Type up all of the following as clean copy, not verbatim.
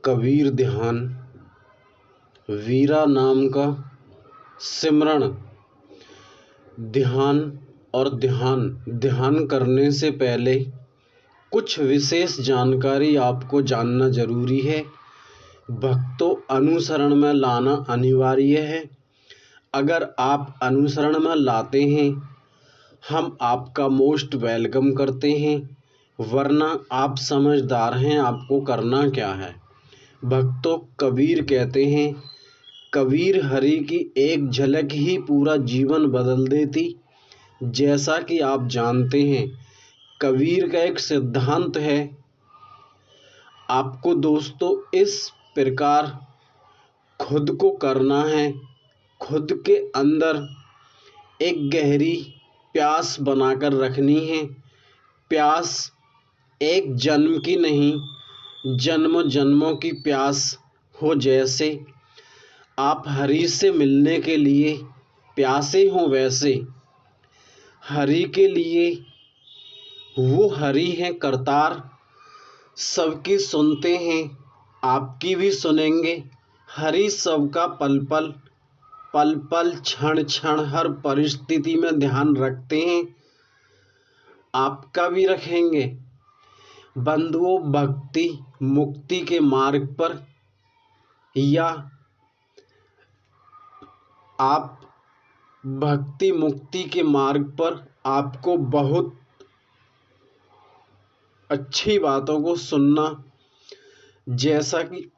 कबीर ध्यान, वीरा नाम का सिमरण। ध्यान और ध्यान करने से पहले कुछ विशेष जानकारी आपको जानना जरूरी है। भक्तों, अनुसरण में लाना अनिवार्य है। अगर आप अनुसरण में लाते हैं, हम आपका मोस्ट वेलकम करते हैं, वरना आप समझदार हैं आपको करना क्या है। भक्तों, कबीर कहते हैं, कबीर हरि की एक झलक ही पूरा जीवन बदल देती। जैसा कि आप जानते हैं, कबीर का एक सिद्धांत है। आपको दोस्तों इस प्रकार खुद को करना है। खुद के अंदर एक गहरी प्यास बनाकर रखनी है। प्यास एक जन्म की नहीं, जन्मों जन्मों की प्यास हो। जैसे आप हरि से मिलने के लिए प्यासे हो, वैसे हरि के लिए वो हरि हैं करतार, सबकी सुनते हैं, आपकी भी सुनेंगे। हरि सबका पल पल क्षण क्षण हर परिस्थिति में ध्यान रखते हैं, आपका भी रखेंगे। बंधुओं, भक्ति मुक्ति के मार्ग पर या आप भक्ति मुक्ति के मार्ग पर आपको बहुत अच्छी बातों को सुनना। जैसा कि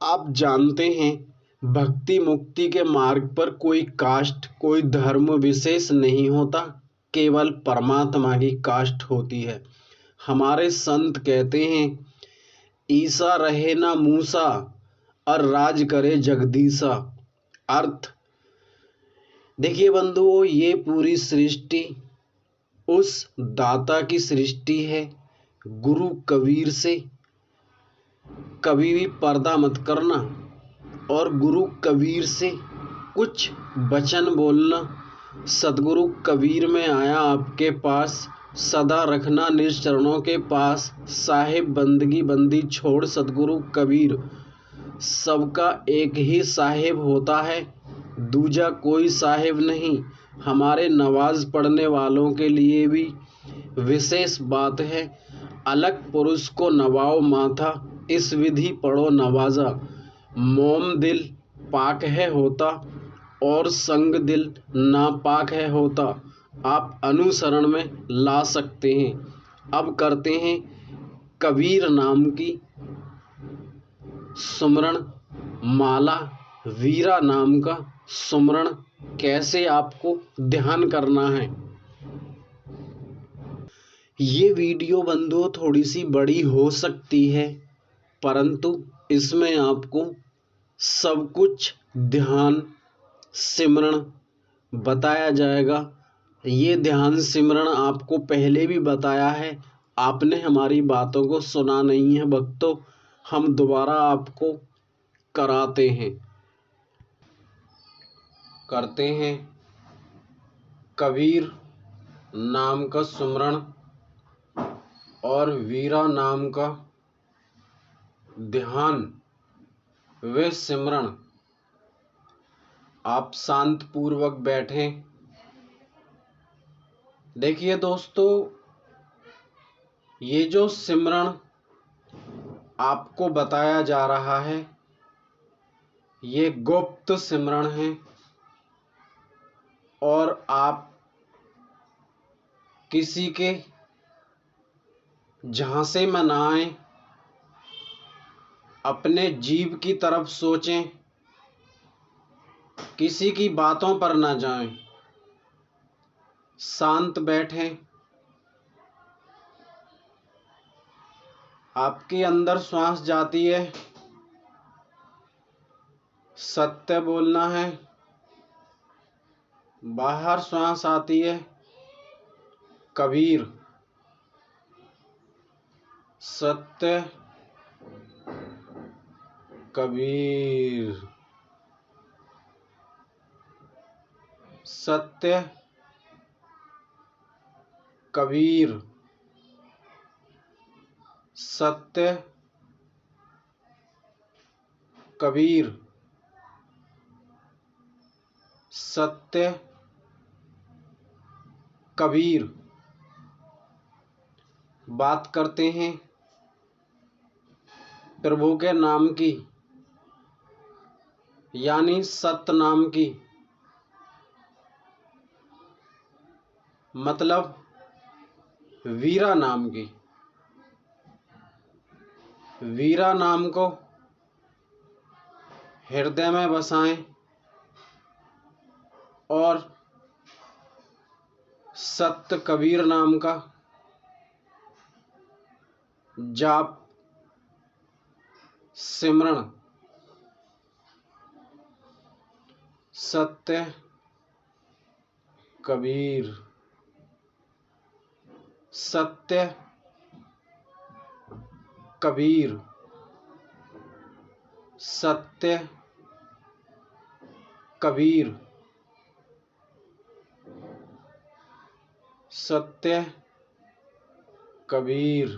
आप जानते हैं, भक्ति मुक्ति के मार्ग पर कोई कास्ट, कोई धर्म विशेष नहीं होता, केवल परमात्मा की कास्ट होती है। हमारे संत कहते हैं, ईसा रहे ना मूसा और राज करे जगदीशा। अर्थ देखिए बंधुओं, ये पूरी सृष्टि उस दाता की सृष्टि है। गुरु कबीर से कभी भी पर्दा मत करना और गुरु कबीर से कुछ वचन बोलना। सतगुरु कबीर में आया आपके पास, सदा रखना निज चरणों के पास। साहिब बंदगी बंदी छोड़ सतगुरु कबीर, सबका एक ही साहिब होता है, दूजा कोई साहिब नहीं। हमारे नमाज पढ़ने वालों के लिए भी विशेष बात है। अलग पुरुष को नवाओ माथा, इस विधि पढ़ो नवाजा। मोम दिल पाक है होता और संग दिल नापाक है होता। आप अनुसरण में ला सकते हैं। अब करते हैं कबीर नाम की सुमरण माला, वीरा नाम का सुमरण कैसे आपको ध्यान करना है। ये वीडियो बंधुओं थोड़ी सी बड़ी हो सकती है, परंतु इसमें आपको सब कुछ ध्यान सिमरण बताया जाएगा। ये ध्यान सिमरण आपको पहले भी बताया है, आपने हमारी बातों को सुना नहीं है भक्तों। हम दोबारा आपको कराते हैं। करते हैं कबीर नाम का सुमरण और वीरा नाम का ध्यान व सिमरण। आप शांत पूर्वक बैठें। देखिए दोस्तों, ये जो सिमरण आपको बताया जा रहा है, ये गुप्त सिमरण है और आप किसी के झांसे में ना आए, अपने जीव की तरफ सोचें, किसी की बातों पर ना जाएं, शांत बैठें। आपके अंदर श्वास जाती है, सत्य बोलना है। बाहर श्वास आती है, कबीर सत्य कबीर सत्य कबीर सत्य कबीर, सत्य कबीर। बात करते हैं प्रभु के नाम की, यानी सत्य नाम की। मतलब वीरा नाम की। वीरा नाम को हृदय में बसाएं और सत्य कबीर नाम का जाप सिमरण। सत्य कबीर, सत्य कबीर, सत्य कबीर, सत्य कबीर,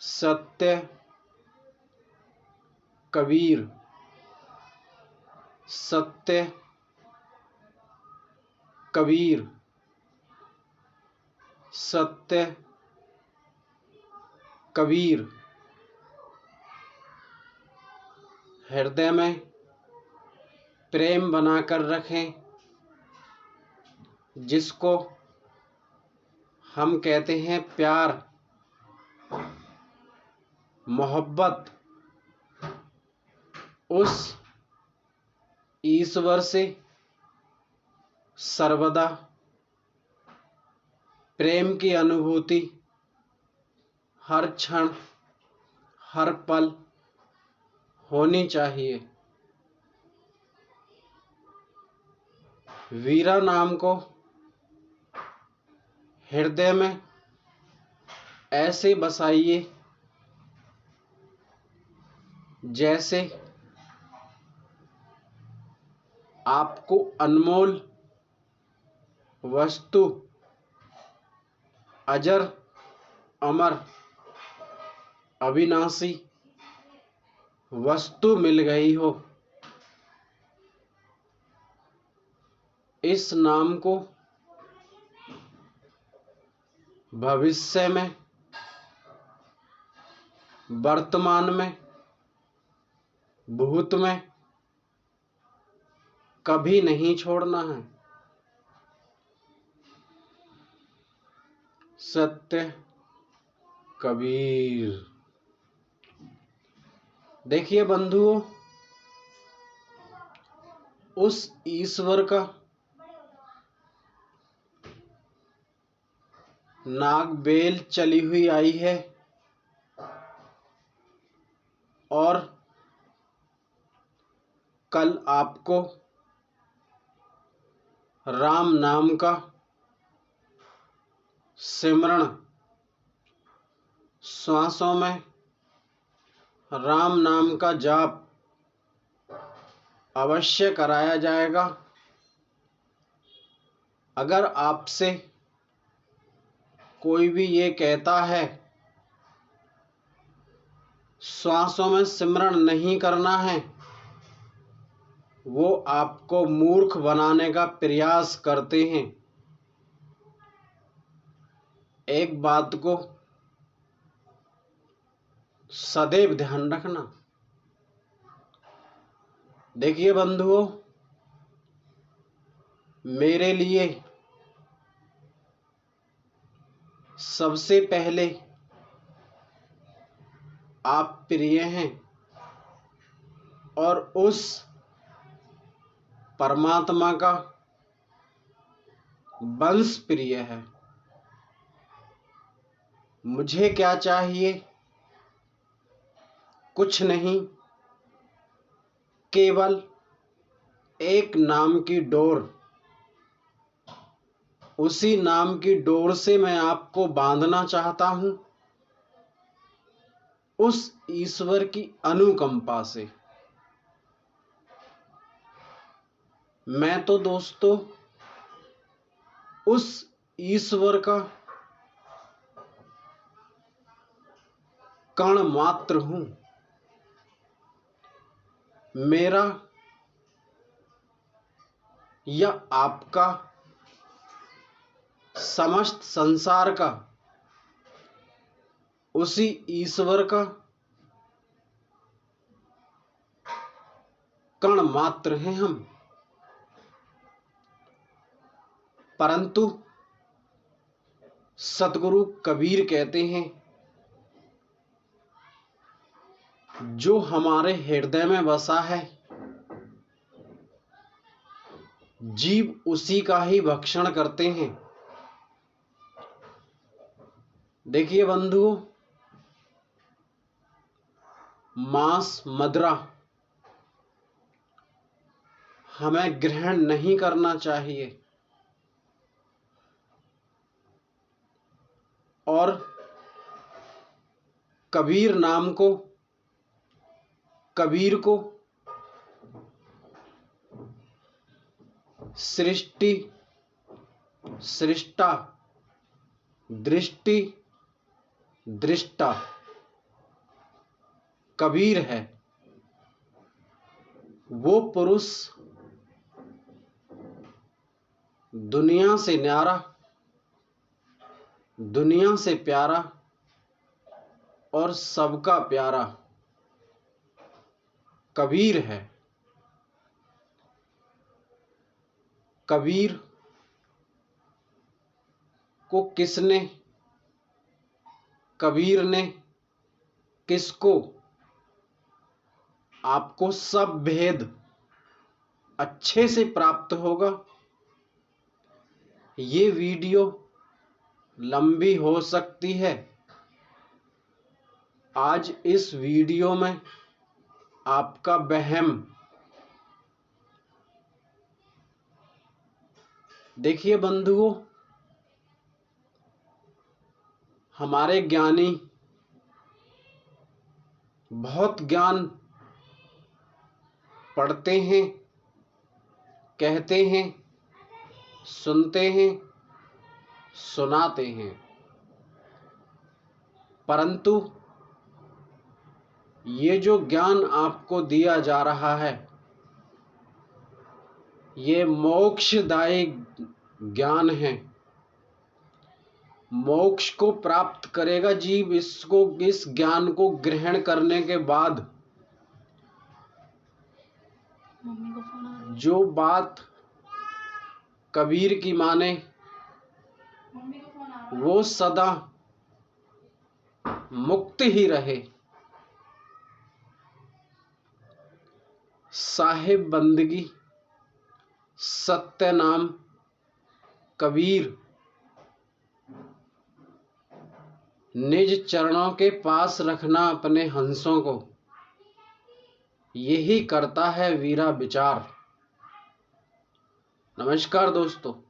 सत्य कबीर, सत्य कबीर, सत्य कबीर। हृदय में प्रेम बनाकर रखें, जिसको हम कहते हैं प्यार, मोहब्बत। उस ईश्वर से सर्वदा प्रेम की अनुभूति हर क्षण हर पल होनी चाहिए। वीरा नाम को हृदय में ऐसे बसाइए जैसे आपको अनमोल वस्तु, अजर अमर अविनाशी वस्तु मिल गई हो। इस नाम को भविष्य में, वर्तमान में, भूत में कभी नहीं छोड़ना है। सत्य कबीर। देखिए बंधुओं, उस ईश्वर का नाग बेल चली हुई आई है और कल आपको राम नाम का सिमरण, श्वासों में राम नाम का जाप अवश्य कराया जाएगा। अगर आपसे कोई भी ये कहता है श्वासों में सिमरण नहीं करना है, वो आपको मूर्ख बनाने का प्रयास करते हैं। एक बात को सदैव ध्यान रखना। देखिए बंधुओं, मेरे लिए सबसे पहले आप प्रिय हैं और उस परमात्मा का वंश प्रिय है। मुझे क्या चाहिए? कुछ नहीं, केवल एक नाम की डोर। उसी नाम की डोर से मैं आपको बांधना चाहता हूं, उस ईश्वर की अनुकंपा से। मैं तो दोस्तों उस ईश्वर का कण मात्र हूं। मेरा या आपका, समस्त संसार का, उसी ईश्वर का कण मात्र हैं हम। परंतु सतगुरु कबीर कहते हैं, जो हमारे हृदय में बसा है, जीव उसी का ही भक्षण करते हैं। देखिए बंधुओं, मांस मदिरा हमें ग्रहण नहीं करना चाहिए। और कबीर नाम को, कबीर को सृष्टि, सृष्टा, दृष्टि, दृष्टा कबीर है। वो पुरुष दुनिया से न्यारा, दुनिया से प्यारा और सबका प्यारा कबीर है। कबीर को किसने, कबीर ने किसको, आपको सब भेद अच्छे से प्राप्त होगा। ये वीडियो लंबी हो सकती है। आज इस वीडियो में आपका वहम, देखिए बंधुओं, हमारे ज्ञानी बहुत ज्ञान पढ़ते हैं, कहते हैं, सुनते हैं, सुनाते हैं, परंतु ये जो ज्ञान आपको दिया जा रहा है, ये मोक्षदायी ज्ञान है। मोक्ष को प्राप्त करेगा जीव इसको, इस ज्ञान को ग्रहण करने के बाद। जो बात कबीर की माने वो सदा मुक्त ही रहे। साहिब बंदगी सत्य नाम कबीर, निज चरणों के पास रखना अपने हंसों को, यही करता है वीरा विचार। नमस्कार दोस्तों।